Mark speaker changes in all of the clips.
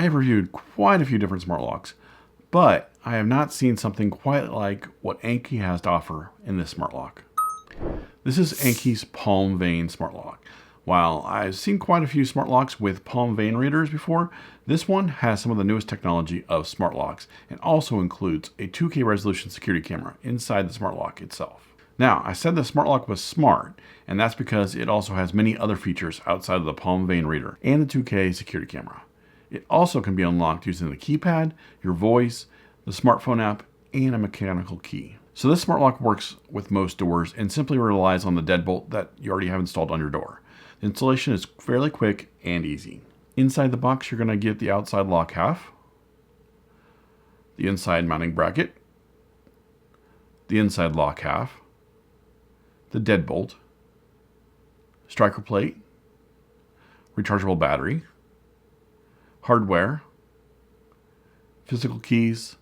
Speaker 1: I have reviewed quite a few different smart locks, but I have not seen something quite like what ANNKE has to offer in this smart lock. This is ANNKE's palm vein smart lock. While I've seen quite a few smart locks with palm vein readers before, this one has some of the newest technology of smart locks and also includes a 2K resolution security camera inside the smart lock itself. Now, I said the smart lock was smart, and that's because it also has many other features outside of the palm vein reader and the 2K security camera. It also can be unlocked using the keypad, your voice, the smartphone app, and a mechanical key. So this smart lock works with most doors and simply relies on the deadbolt that you already have installed on your door. The installation is fairly quick and easy. Inside the box, you're going to get the outside lock half, the inside mounting bracket, the inside lock half, the deadbolt, striker plate, rechargeable battery, hardware, physical keys,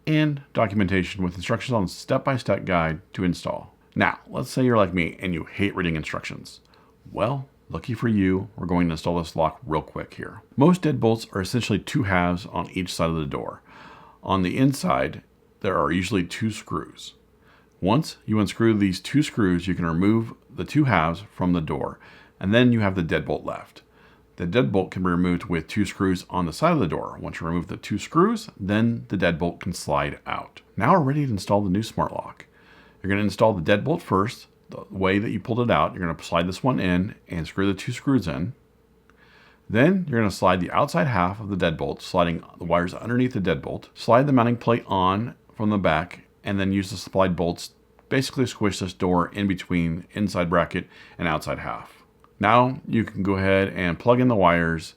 Speaker 1: and documentation with instructions on a step-by-step guide to install. Now, let's say you're like me and you hate reading instructions. Well, lucky for you, we're going to install this lock real quick here. Most deadbolts are essentially two halves on each side of the door. On the inside, there are usually two screws. Once you unscrew these two screws, you can remove the two halves from the door, and then you have the deadbolt left. The deadbolt can be removed with two screws on the side of the door. Once you remove the two screws, then the deadbolt can slide out. Now we're ready to install the new smart lock. You're going to install the deadbolt first. The way that you pulled it out, you're going to slide this one in and screw the two screws in. Then you're going to slide the outside half of the deadbolt, sliding the wires underneath the deadbolt. Slide the mounting plate on from the back, and then use the slide bolts, basically squish this door in between inside bracket and outside half. Now you can go ahead and plug in the wires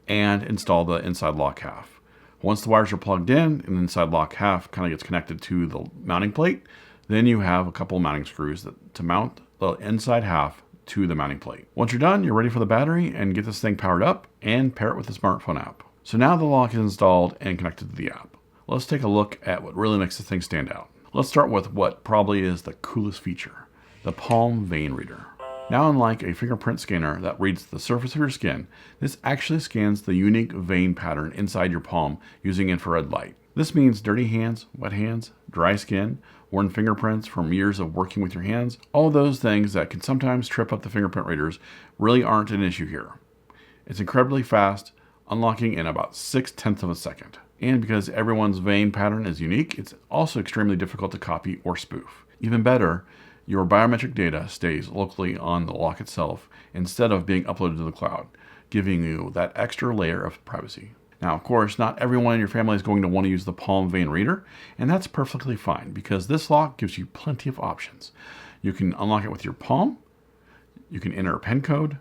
Speaker 1: and install the inside lock half. Once the wires are plugged in and the inside lock half kind of gets connected to the mounting plate, then you have a couple of mounting screws to mount the inside half to the mounting plate. Once you're done, you're ready for the battery and get this thing powered up and pair it with the smartphone app. So now the lock is installed and connected to the app. Let's take a look at what really makes this thing stand out. Let's start with what probably is the coolest feature, the palm vein reader. Now, unlike a fingerprint scanner that reads the surface of your skin, this actually scans the unique vein pattern inside your palm using infrared light. This means dirty hands, wet hands, dry skin, worn fingerprints from years of working with your hands, all those things that can sometimes trip up the fingerprint readers really aren't an issue here. It's incredibly fast, unlocking in about 0.6 of a second. And because everyone's vein pattern is unique, it's also extremely difficult to copy or spoof. Even better, your biometric data stays locally on the lock itself instead of being uploaded to the cloud, giving you that extra layer of privacy. Now, of course, not everyone in your family is going to want to use the palm vein reader, and that's perfectly fine because this lock gives you plenty of options. You can unlock it with your palm, you can enter a PIN code,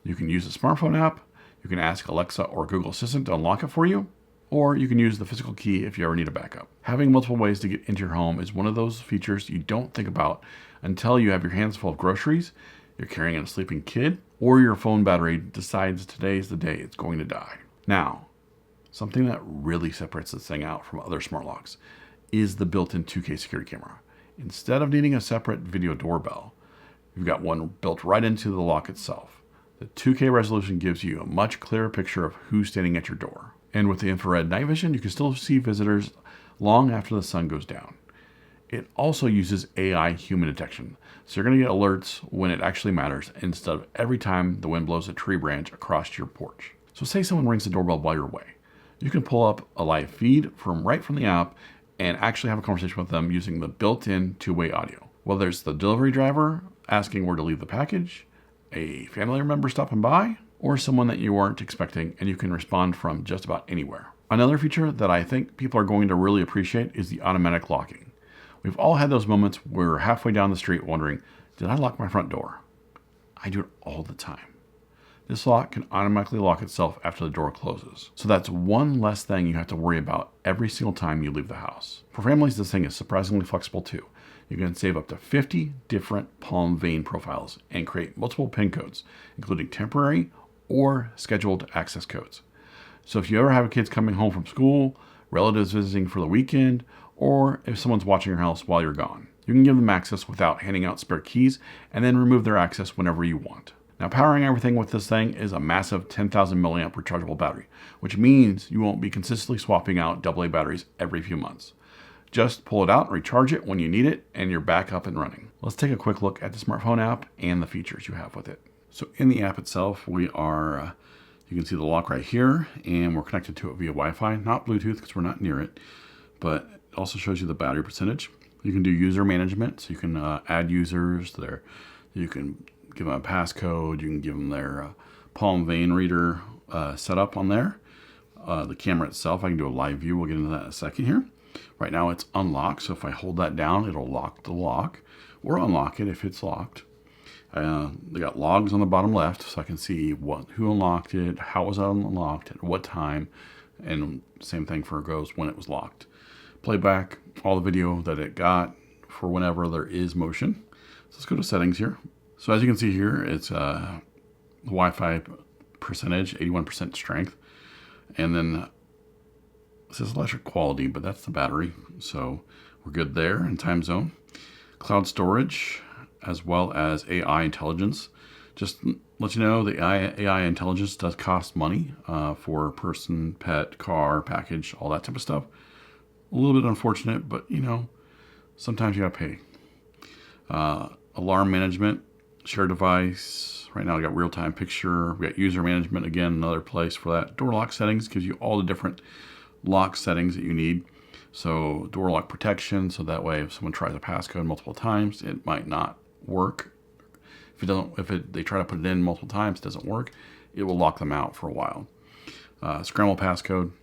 Speaker 1: you can use a smartphone app, you can ask Alexa or Google Assistant to unlock it for you, or you can use the physical key if you ever need a backup. Having multiple ways to get into your home is one of those features you don't think about until you have your hands full of groceries, you're carrying a sleeping kid, or your phone battery decides today's the day it's going to die. Now, something that really separates this thing out from other smart locks is the built-in 2K security camera. Instead of needing a separate video doorbell, you've got one built right into the lock itself. The 2K resolution gives you a much clearer picture of who's standing at your door. And with the infrared night vision, you can still see visitors long after the sun goes down. It also uses AI human detection, so you're going to get alerts when it actually matters instead of every time the wind blows a tree branch across your porch. So say someone rings the doorbell while you're away. You can pull up a live feed right from the app and actually have a conversation with them using the built-in two-way audio. Whether it's the delivery driver asking where to leave the package, a family member stopping by, or someone that you weren't expecting, and you can respond from just about anywhere. Another feature that I think people are going to really appreciate is the automatic locking. We've all had those moments where we're halfway down the street wondering, did I lock my front door? I do it all the time. This lock can automatically lock itself after the door closes. So that's one less thing you have to worry about every single time you leave the house. For families, this thing is surprisingly flexible too. You can save up to 50 different palm vein profiles and create multiple PIN codes, including temporary or scheduled access codes. So if you ever have kids coming home from school, relatives visiting for the weekend, or if someone's watching your house while you're gone, you can give them access without handing out spare keys and then remove their access whenever you want. Now, powering everything with this thing is a massive 10,000 milliamp rechargeable battery, which means you won't be consistently swapping out AA batteries every few months. Just pull it out and recharge it when you need it, and you're back up and running. Let's take a quick look at the smartphone app and the features you have with it. So in the app itself, we are, you can see the lock right here, and we're connected to it via Wi-Fi, not Bluetooth because we're not near it, but it also shows you the battery percentage. You can do user management, so you can add users there. You can give them a passcode. You can give them their palm vein reader set up on there. The camera itself, I can do a live view. We'll get into that in a second here. Right now it's unlocked, so if I hold that down, it'll lock the lock or unlock it if it's locked. They got logs on the bottom left, so I can see who unlocked it, how it was unlocked, at what time, and same thing for goes when it was locked. Playback, all the video that it got for whenever there is motion. So let's go to settings here. So as you can see here, it's the Wi-Fi percentage, 81% strength. And then it says electric quality, but that's the battery. So we're good there in time zone. Cloud storage, as well as AI intelligence. Just let you know, the AI intelligence does cost money for person, pet, car, package, all that type of stuff. A little bit unfortunate, but you know, sometimes you gotta pay. Alarm management, share device. Right now I got real-time picture. We got user management, again, another place for that. Door lock settings gives you all the different lock settings that you need. So door lock protection, so that way if someone tries a passcode multiple times, it might not work. If they try to put it in multiple times, it doesn't work, it will lock them out for a while. Scramble passcode.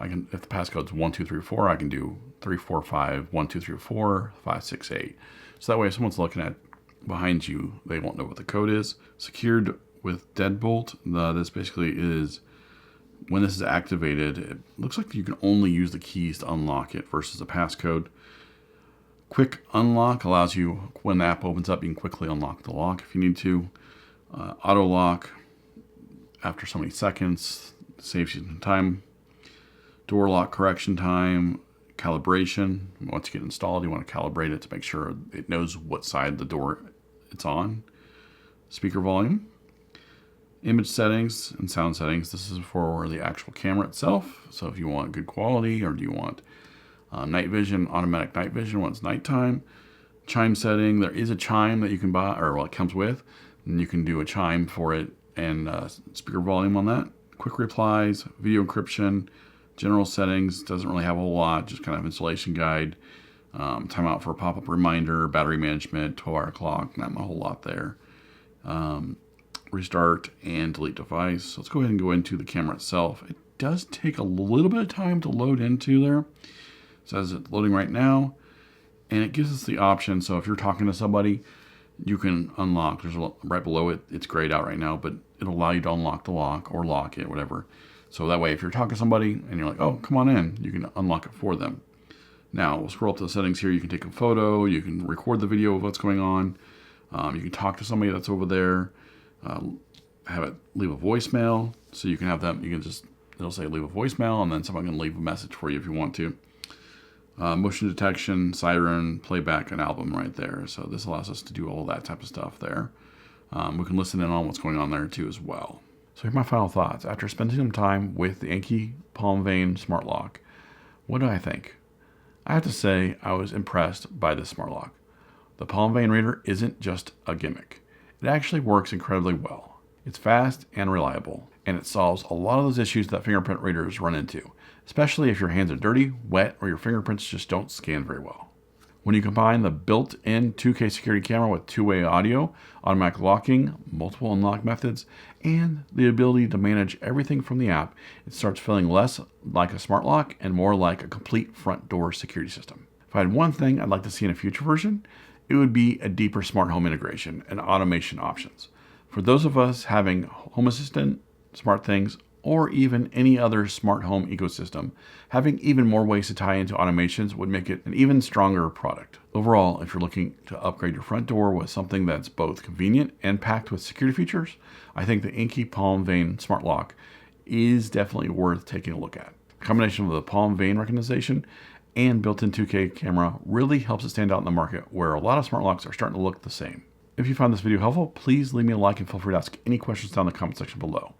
Speaker 1: If the passcode's 1, 2, 3, 4, I can do 3, 4, 5, 1, 2, 3, 4, 5, 6, 8. So that way if someone's looking at behind you, they won't know what the code is. Secured with deadbolt. This basically is when this is activated, it looks like you can only use the keys to unlock it versus a passcode. Quick unlock allows you, when the app opens up, you can quickly unlock the lock if you need to. Auto lock after so many seconds saves you some time. Door lock correction time. Calibration. Once you get installed, you want to calibrate it to make sure it knows what side of the door it's on. Speaker volume. Image settings and sound settings. This is for the actual camera itself. So if you want good quality, or do you want night vision, automatic night vision when it's nighttime. Chime setting. There is a chime that you can buy, or it comes with, and you can do a chime for it, and speaker volume on that. Quick replies, video encryption. General settings, doesn't really have a whole lot, just kind of installation guide, timeout for a pop-up reminder, battery management, 12-hour clock, not a whole lot there. Restart and delete device. So let's go ahead and go into the camera itself. It does take a little bit of time to load into there. It says it's loading right now, and it gives us the option. So if you're talking to somebody, you can unlock. There's right below it. It's grayed out right now, but it'll allow you to unlock the lock or lock it, whatever. So that way, if you're talking to somebody and you're like, oh, come on in, you can unlock it for them. Now, we'll scroll up to the settings here. You can take a photo. You can record the video of what's going on. You can talk to somebody that's over there. Have it leave a voicemail. So you can have them, it'll say leave a voicemail, and then someone can leave a message for you if you want to. Motion detection, siren, playback, and album right there. So this allows us to do all that type of stuff there. We can listen in on what's going on there too as well. So here are my final thoughts. After spending some time with the ANNKE Palm Vein Smart Lock, what do I think? I have to say I was impressed by this smart lock. The palm vein reader isn't just a gimmick. It actually works incredibly well. It's fast and reliable, and it solves a lot of those issues that fingerprint readers run into, especially if your hands are dirty, wet, or your fingerprints just don't scan very well. When you combine the built-in 2K security camera with two-way audio, automatic locking, multiple unlock methods, and the ability to manage everything from the app, it starts feeling less like a smart lock and more like a complete front door security system. If I had one thing I'd like to see in a future version, it would be a deeper smart home integration and automation options. For those of us having home assistant, smart things, or even any other smart home ecosystem, having even more ways to tie into automations would make it an even stronger product. Overall, if you're looking to upgrade your front door with something that's both convenient and packed with security features, I think the ANNKE Palm Vein Smart Lock is definitely worth taking a look at. The combination of the palm vein recognition and built-in 2K camera really helps it stand out in the market, where a lot of smart locks are starting to look the same. If you found this video helpful, please leave me a like and feel free to ask any questions down in the comment section below.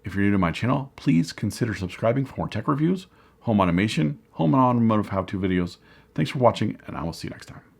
Speaker 1: If you're new to my channel, please consider subscribing for more tech reviews, home automation, home and automotive how-to videos. Thanks for watching, and I will see you next time.